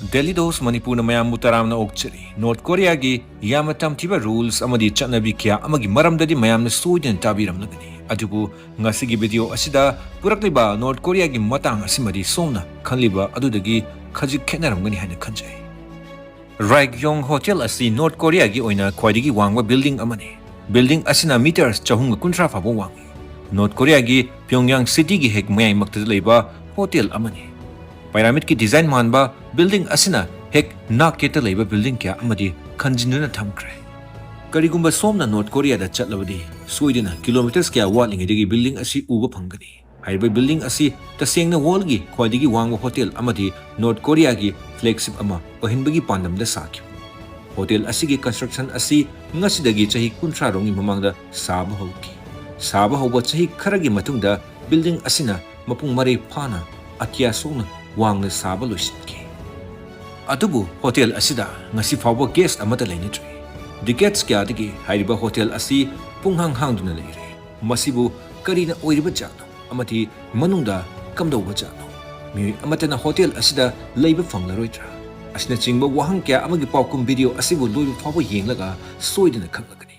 Delhi dos Manipur na mayam mutaram na okchari. North Korea gi yama tamtiba rules amadi chatnabi kya amagi maramdadi mayam na soiden tabiram nagani. Adubu ngasigi video asida purakliba North Korea gi matang asimadi somna khanliba adudagi khajik khenaram gani haina khanjai. Raigyong Hotel asi North Korea gi oina khwaidigi wangwa building amani. Building asina meters chahunga kuntra fabo wangi. North Korea gi Pyongyang city gi hek mayai maktad leiba hotel amani. Pyramid ki design manba building asina hek nak keta leiba building kya amadi khanjinuna thamkre. Karigumba somna North Korea da chatlawadi soidina kilometers kya walingi digi building asi uba phangani. Haiba building asi tasengna wall gi khwaidigi wangwa hotel amadi North Korea gi flagship ama ohinbagi pandamda sakhi. Hotel asi gi construction asi ngasidagi chahi kuntra rongi mamangda saba hauki. Saba hauba chahi kharagi matungda building asina mapung mari phana atya sona wangna saba loisinki. Atubu hotel asida ngasi fawba guest amata lainitri. Decades kya digi haiba hotel asi punghang hangduna leire. Masibu karina oiriba jano amati manungda kamdauba jano. Mi amatana hotel asida leiba fanglaroitra. Asina chingba wahang kya amagi paukum video asibu loiba fawba yenglaga soidina khaklagani.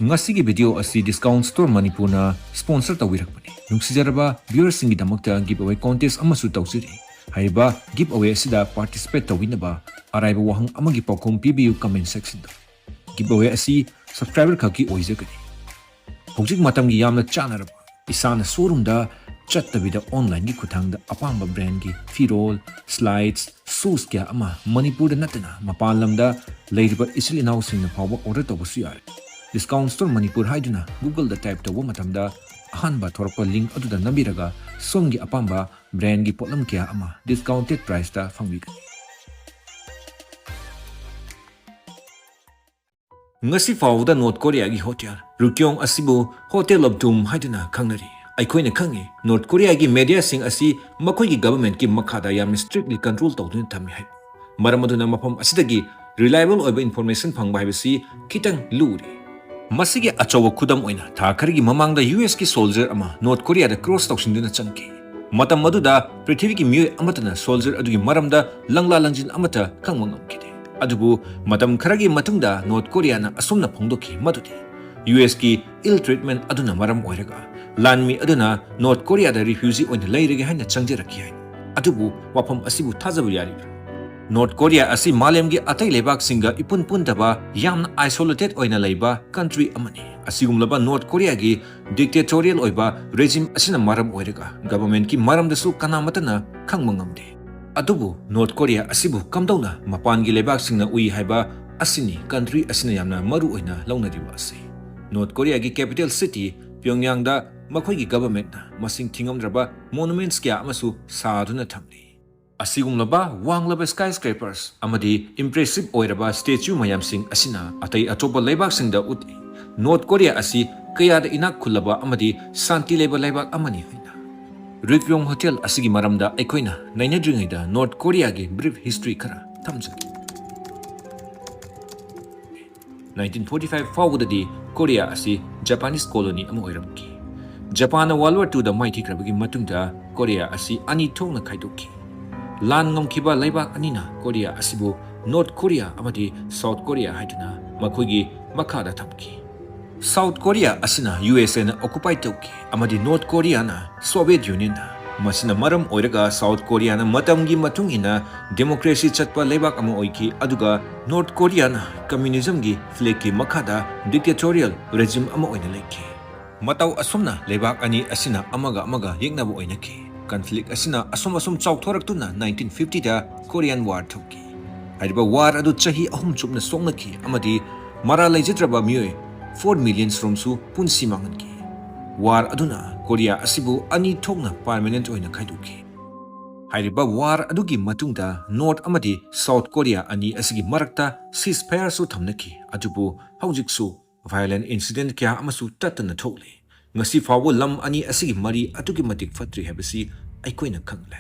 Ngasigi video asi discount store Manipur na sponsor tawirakpani. Nungsijaraba viewers singi damakta giveaway contest amasu tawsiri. Haiba giveaway asida participate tawinaba araiba wahang amagi paukum PBU comment section da. Giveaway asi subscriber khaki oizagani. Hojik matamgi yamna chanaraba isana showroom da chattabida online gi kuthangda apamba brand gi firol slides shoes kya ama Manipur da natana mapalamda leiriba isilinau singna phawba order tawbasu yare. Discount store Manipur haiduna Google da type tawa matamda ahanba thorpa link aduda nabiraga somgi apamba brand gi potlam kya ama discounted price da fangbigani. Ngasi fawda North Korea gi hotel Rukyong asibu hotel of doom haiduna khangnari. Aikoina khangi North Korea gi media sing asi makoi gi government ki makhada yam strictly control tawduna thami hai. Maramaduna mafam asidagi reliable oiba information phangba haibasi kitang luri. Masigi achawa kudam oina thakarigi mamangda US ki soldier ama North Korea da cross tawsinduna changki. Matam maduda prithvi ki miyoi amatana soldier adugi maramda langla langjin amata khangma ngamkide. Adubu matam kharagi matungda North Korea na asumna phongdoki madudi US ki ill treatment aduna maram oiraga lanmi aduna North Korea da refugee oina leirege haina changjeraki hai. Adubu wafam asibu thajabu yari. North Korea asi malemgi atai lebak singa ipun pun daba yamna isolated oina leiba country amani. Asigumlaba North Korea gi dictatorial oiba regime asina maram oiraga government ki maram dasu kanamatana khangmangamde. Adubu North Korea asibu kamdauna mapan gi lebak singna ui haiba asini country asina yamna maru oina launariwa asi. North Korea gi capital city Pyongyang da makhoi gi government na masing thingamdraba monuments kya amasu saduna thamni. Asigumlaba wanglaba skyscrapers amadi impressive oiraba statue mayamsing asina atai atoba leibak singda uti. North Korea asi kayada inak khulaba amadi santi leba leibak amani haina. Ryukyong Hotel asigi maramda aikoina nainadringaida North Korea gi brief history khara thamjaki. 1945 fawdadi Korea asi Japanese colony ama oiramki. Japan World War II da maiti krabagi matungda Korea asi ani thongna khaidoki. Lan ngamkiba leibak anina Korea asibu North Korea amadi South Korea haiduna makhoigi makhada thamki. South Korea asina USA na occupy tawki amadi North Korea na Soviet Union na masina maram oiraga South Korea na matamgi matungina democracy chatpa leibak ama oiki aduga North Korea na communism gi flag ki makhada dictatorial regime ama oina leiki. Mataw asumna leibak ani asina amaga yeknabu oinaki. Conflict asina asum chawthoraktuna 1950 da Korean War thoki. Haiba war adu chahi ahum chupna songnaki amadi mara laijitraba miyoi 4 million stromsu punsi manganki. War aduna Korea asibu ani thokna permanent oina khaiduki. Haiba war adugi matungda North amadi South Korea ani asigi marakta ceasefire su thamnaki adubu haujiksu violent incident kya amasu tatana thokle. Ngasi fawo lam ani asigi mari atugi matik fatri habasi aikoina khangle.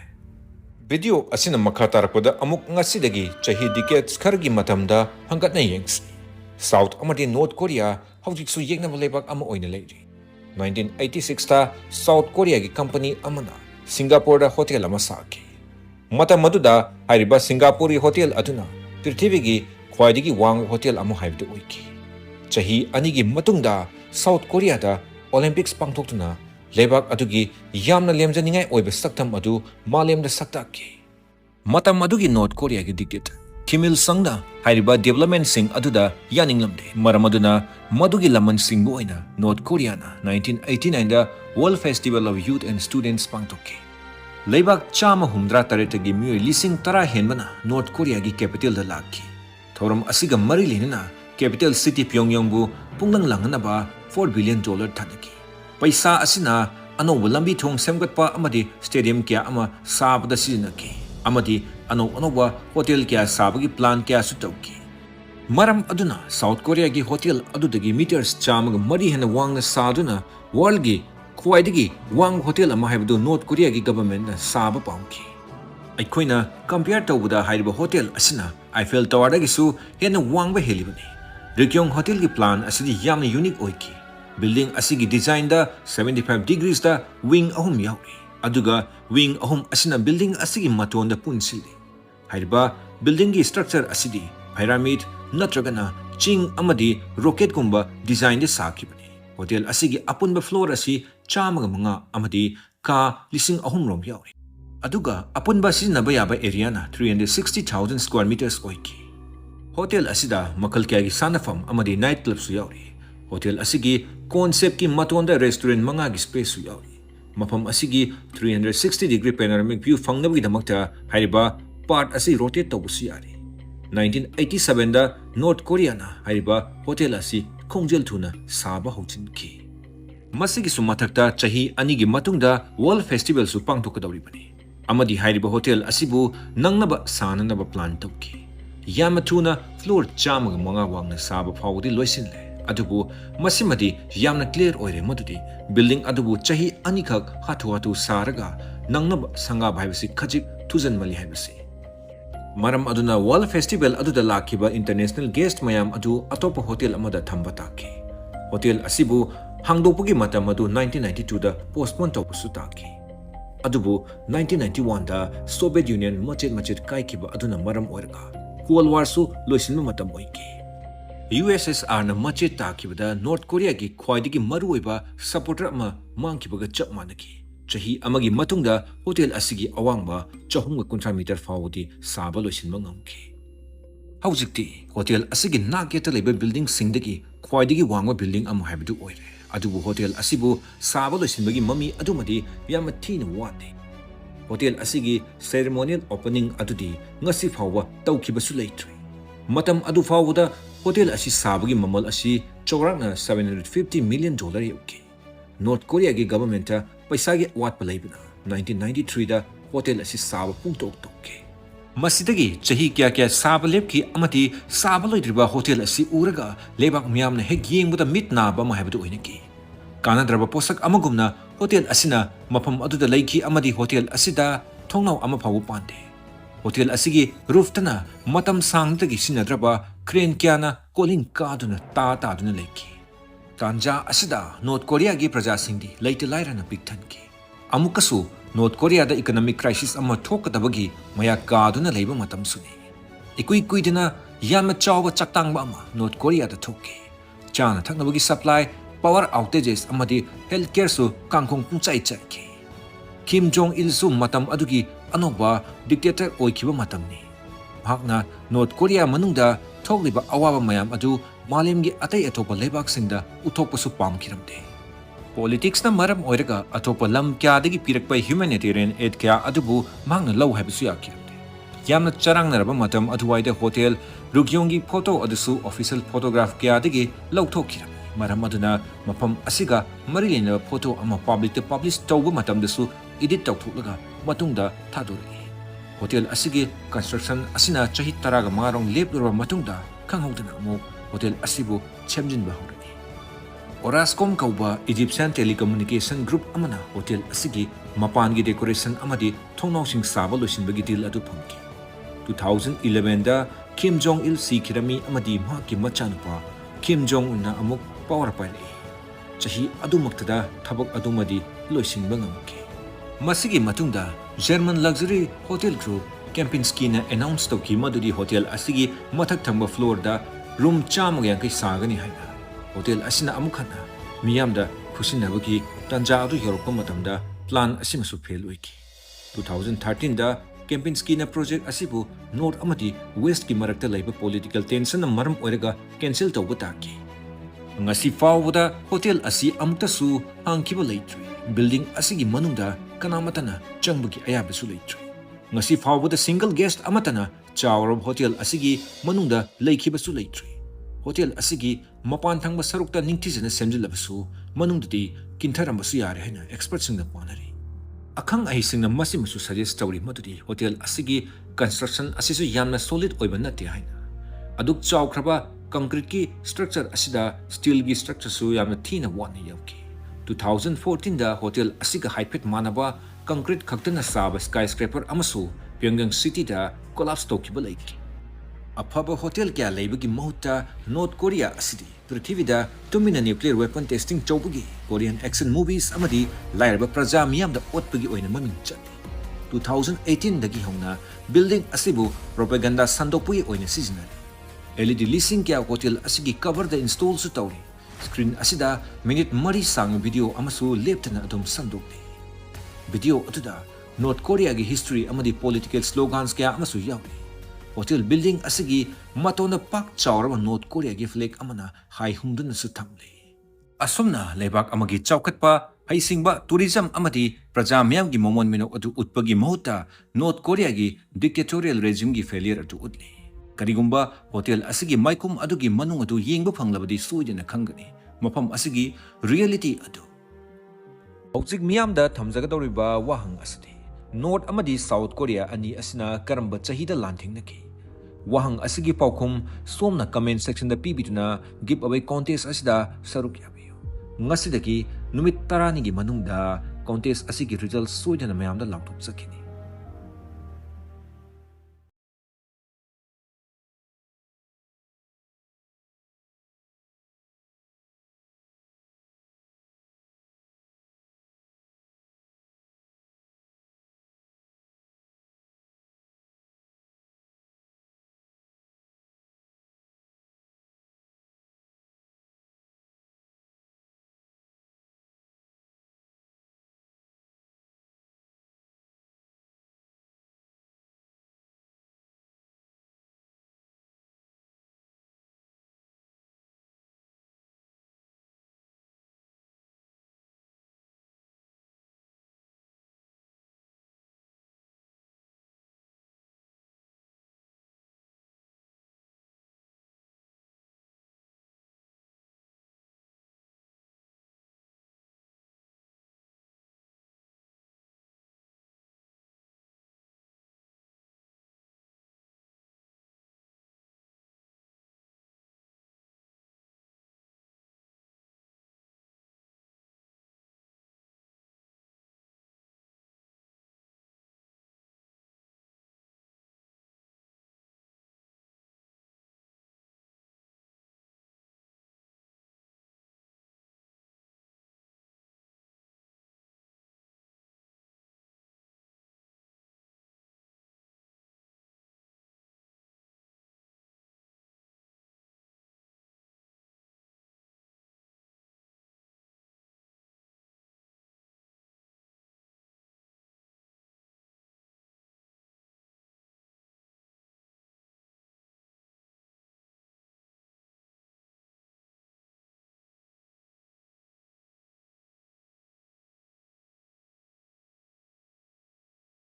Video asina makha tarakpada amuk ngasi dagi chahi decades khargi matamda hangatna yengs. South amadi North Korea haujiksu yekna lebak ama oina leiri. 1986 ta South Korea gi company amana Singapore da hotel ama saki. Matam maduda hariba Singapore hotel aduna Prithivigi khwaidagi wang hotel amu haibdu oiki. Chahi anigi matungda South Korea da Olympics pangthoktuna lebak adugi yamna lemjaningai oiba saktam adu malemda saktaki. Matam adugi North Korea gi dictator Kim Il Sungna hariba development sing aduda yaninglamde maramaduna madugi laman singbu oina North Korea na 1989 da World Festival of Youth and Students pangtokki. Leibak chama humdra taretagi miyoi lising tara henbana North Korea gi capital da lakki. Thoram asiga mari lenana capital city Pyongyang bu punglang langanaba $4 billion thanaki. Paisa asina anoba lambi thong semgatpa amadi stadium kya ama sabda sizinaki. Amadi anoba hotel kya sabagi plan kya su tawki. Maram aduna South Korea gi hotel adudagi meters chamaga mari hena wangna saduna world gi khwaidagi wang hotel ama haibdu North Korea gi government na saba paunki. Aikoina compare tawbuda haiba hotel asina Eiffel Tower dagi su hena wangba helibani. Ryugyong hotel gi plan asidi yamna unique oiki. Building asigi design da 75 degrees da wing ahum yauri. Aduga wing ahum asina building asigi maton da punsili. Haiba building gi structure asidi pyramid natragana ching amadi rocket kumba design de sakibani. Hotel asigi apunba floor asi chamaga mga amadi ka lising ahum rom yauri. Aduga apunba sizinaba yaba area na 360,000 square meters oiki. Hotel asida makal kya gi sanafam amadi night club su yauri. Hotel asigi concept ki matonda restaurant mga gi space su yauri. Mapam asigi 360-degree panoramic view fangnabagi damakta hariba part asi rotate tawbusu yari. 1987 da North Korea na hariba hotel asi kongjel thuna saba hochinki. Masigi su mathakta chahi anigi matungda World Festival su pangthokadawribani. Amadi hariba hotel asibu nangnaba sananaba plan tawki. Yamathuna floor chamaga manga wangna saba phawdi loisinle. Adubu masimadi yamna clear oire madudi building adubu chahi anikak hatu saraga nangnaba sanga bhaibasi khajik thujan mali haibasi. Maram aduna World Festival aduda lakiba international guest mayam adu atopa hotel amada thamba taki. Hotel asibu hangdopugi matam adu 1992 da postpone tawbusu taki. Adubu 1991 da Soviet Union machet kaikiba aduna maram oirga Cold War su loisinma matam oiki. USSR na machet takibada North Korea gi khwaidagi maruoiba supporter ama mangkibaga chap manaki. Chahi amagi matungda hotel asigi awangba 200 meter fawdi saba loisinma ngamki. Haujikti hotel asigi naketa leba building singdagi khwaidagi wangwa building ama haibdu oire. Adubu hotel asibu saba loisinbagi mami adumadi yama thina wate. Hotel asigi ceremonial opening adudi ngasi fawwa tawkibasu leitri. Matam adu fawda hotel asi sabagi mamal asi chawrakna $750 million yauki. North Korea gi government ta paisa gi watpa leibna 1993 da hotel asi saba pungtok tokke. Masidagi chahi kya saba lepki amati saba loidriba hotel asi uraga lebak miyamna hek yengbuda mitna ba ma haibdu oinaki. Kanadraba posak amagumna hotel asina mapam aduda leiki amadi hotel asida thongnau ama phawu pande. Hotel asigi roof tana matam sangdagi sinadraba crane kyana kolin kaduna ta duna leiki. Tanja asida North Korea gi praja singdi leite lairana piktanki. Amukasu North Korea da economic crisis ama thokadabagi maya kaduna leiba matam suni. Ikui dina yama chawba chaktangba ama North Korea da thokke. Chana thaknabagi supply power outages amadi healthcare su kangkong pungchai chaki. Kim Jong Il su matam adugi anoba dictator oikiba matamni. Mahakna North Korea manungda thokliba awaba mayam adu malemgi atai atopa lebak singda utokpa su pamkiramde. Politics na maram oiraga atopa lam kyadagi pirakpa humanitarian aid kya adubu mahakna law haibasu yakiramde. Yamna charangnaraba matam aduwaida hotel Rugyongi photo adusu official photograph kyadagi law thokiram. Maram aduna mapam asiga marilina photo ama public to publish tawba matamdasu edit tawthulaga matungda thaduri. Hotel asigi construction asina chahi taraga marong leplurba matungda khanghaudana amu hotel asibu chemjinba hawrani. Orascom kauba Egyptian telecommunication group amana hotel asigi mapangi decoration amadi thongnawsing saba loisinbagi deal adu phamki. 2011 da Kim Jong Il sikirami amadi mahaki machanupa Kim Jong Un na amuk power pai lei. Chahi adumaktada thabak adumadi loisinba ngamki. Masigi matungda German luxury hotel group Kempinski-na announce tawki madudi hotel asigi mathak thangba floor da room chamaga yankai sagani haina. Hotel asina amuk hana miyamda khusinabagi tanja adu yorokpa matamda plan asimasu fail oiki. 2013 da Kempinski-na project asibu north amadi west ki marakta laiba political tension na maram oiraga cancel tawba taki. Ngasi fawda hotel asi amuktasu hangkiba leitri. Building asigi manungda kanamatana changbagi ayabasu leitri. Ngasi fawda single guest amatana chawrab hotel asigi manungda leikibasu leitri. Hotel asigi mapan thangba sarukta ningtizana semjilabasu manungdadi kintarambasu yare haina experts singna panari. Akhang ahisingna masimasu suggest tawri madudi hotel asigi construction asisu yamna solid oiba nate haina. Aduk chawkraba concrete ki structure asida steel ki structure su yamna thina wana yawki. 2014 da hotel asiga hypet manaba concrete khaktana saba skyscraper amasu Pyongyang city da collapse tokiba laiki. Apaba hotel kya laibagi mahutta North Korea asidi prithivida tumina nuclear weapon testing chawbagi Korean action movies amadi lairaba praja miyamda otpagi oina maming chati. 2018 dagi hongna building asibu propaganda sandopui oina seasonary. LED leasing kya hotel asigi cover the install su tawri. Screen asida minute mari sang video amasu leptana adum sandokni. Video atuda North Korea gi history amadi political slogans kya amasu yawi. Hotel building asigi matona pak chawraba North Korea gi flag amana hai humduna su thamle. Asomna leibak amagi chawkatpa haisingba tourism amadi praja miyam gi momon minok adu utpagi mahuta North Korea gi dictatorial regime gi failure adu utli. Karigumba hotel asigi maikum adugi manung adu yengba phanglabadi suidena khangani mafam asigi reality adu hojik miyamda thamjagadoriba wahang asidi North amadi South Korea ani asina karamba chahida lanthingna ki wahang asigi paukhum somna comment section da pibituna giveaway contest asida saruk yabiyo ngasidagi numit 10 gi manungda contest asigi results soidena mayamda langthop sakini